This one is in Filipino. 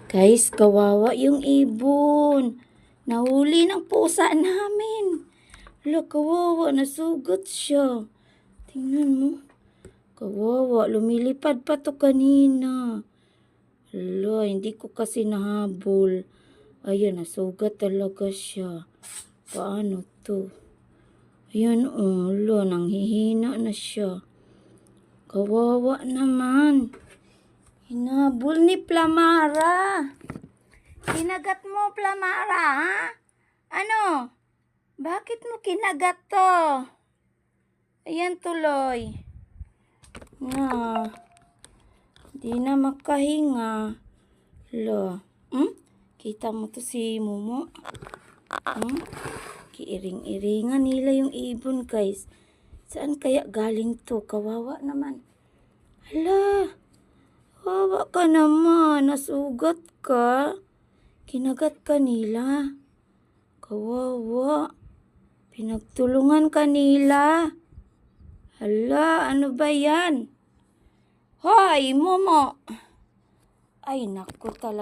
Guys, kawawa yung ibon. Nahuli ng pusa namin. Hala, kawawa. Nasugat siya. Tingnan mo. Kawawa. Lumilipad pa to kanina. Hala, hindi ko kasi nahabol. Ayan, nasugat talaga siya. Paano to? Ayan, hala, nanghihina na siya. Kawawa naman. Hinabol ni Plamara. Kinagat mo, Plamara, ha? Ano? Bakit mo kinagat to? Ayan tuloy. Di na makahinga. Lo. Kita mo to si Momo? Kiiring-iringan nila yung ibon, guys. Saan kaya galing to? Kawawa naman. Hala. Kawawa ka naman. Nasugat ka. Kinagat ka nila. Kawawa. Pinagtulungan ka nila. Hala, ano ba yan? Hoy, Momo. Ay, naku talaga.